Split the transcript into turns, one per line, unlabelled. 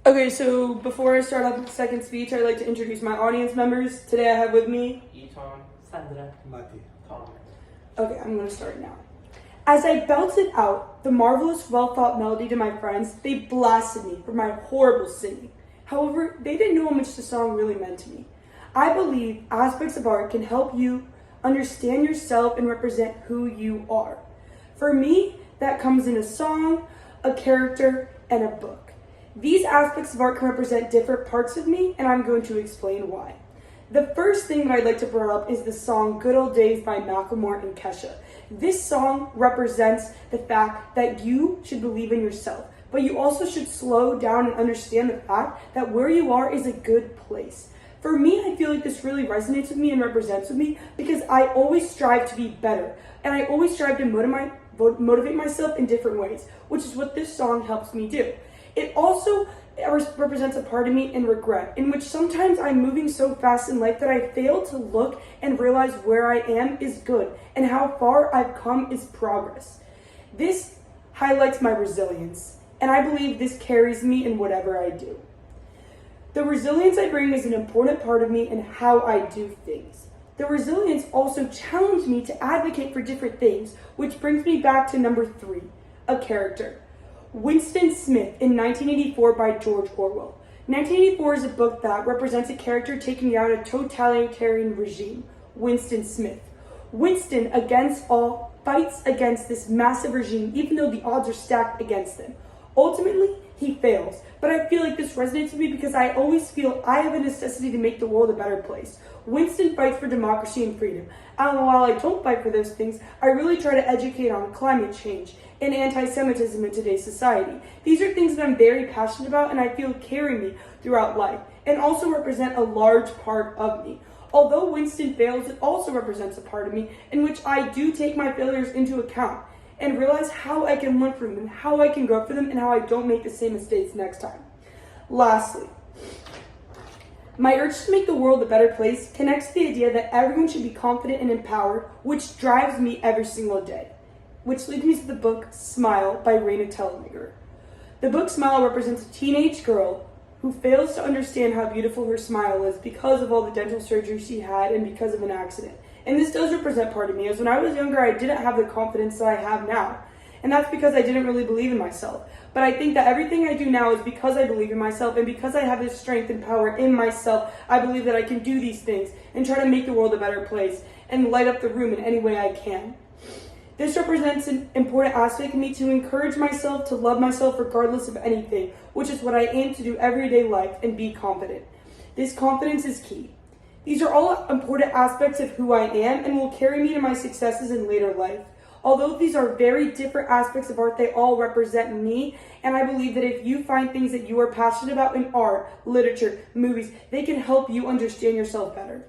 Okay, so before I start off the second speech, I'd like to introduce my audience members. Today I have with me
Eton, Sandra,
Mati.
Tom.
Okay, I'm going to start now. As I belted out the marvelous, well-thought melody to my friends, they blasted me for my horrible singing. However, they didn't know how much the song really meant to me. I believe aspects of art can help you understand yourself and represent who you are. For me, that comes in a song, a character, and a book. These aspects of art can represent different parts of me, and I'm going to explain why. The first thing that I'd like to bring up is the song Good Old Days by Macklemore and Kesha. This song represents the fact that you should believe in yourself, but you also should slow down and understand the fact that where you are is a good place. For me, I feel like this really resonates with me and represents with me because I always strive to be better, and I always strive to motivate myself in different ways, which is what this song helps me do. It also represents a part of me in regret, in which sometimes I'm moving so fast in life that I fail to look and realize where I am is good and how far I've come is progress. This highlights my resilience, and I believe this carries me in whatever I do. The resilience I bring is an important part of me in how I do things. The resilience also challenged me to advocate for different things, which brings me back to number 3, a character. Winston Smith in 1984 by George Orwell. 1984 is a book that represents a character taking down a totalitarian regime, Winston Smith. Winston, against all, fights against this massive regime even though the odds are stacked against him. Ultimately, he fails, but I feel like this resonates with me because I always feel I have a necessity to make the world a better place. Winston fights for democracy and freedom, and while I don't fight for those things, I really try to educate on climate change and anti-Semitism in today's society. These are things that I'm very passionate about and I feel carry me throughout life, and also represent a large part of me. Although Winston fails, it also represents a part of me in which I do take my failures into account and realize how I can learn from them, how I can grow from them, and how I don't make the same mistakes next time. Lastly, my urge to make the world a better place connects to the idea that everyone should be confident and empowered, which drives me every single day. Which leads me to the book Smile by Raina Telgemeier. The book Smile represents a teenage girl who fails to understand how beautiful her smile is because of all the dental surgery she had and because of an accident. And this does represent part of me, as when I was younger, I didn't have the confidence that I have now. And that's because I didn't really believe in myself. But I think that everything I do now is because I believe in myself, and because I have this strength and power in myself, I believe that I can do these things and try to make the world a better place and light up the room in any way I can. This represents an important aspect of me to encourage myself to love myself regardless of anything, which is what I aim to do everyday life and be confident. This confidence is key. These are all important aspects of who I am and will carry me to my successes in later life. Although these are very different aspects of art, they all represent me, and I believe that if you find things that you are passionate about in art, literature, movies, they can help you understand yourself better.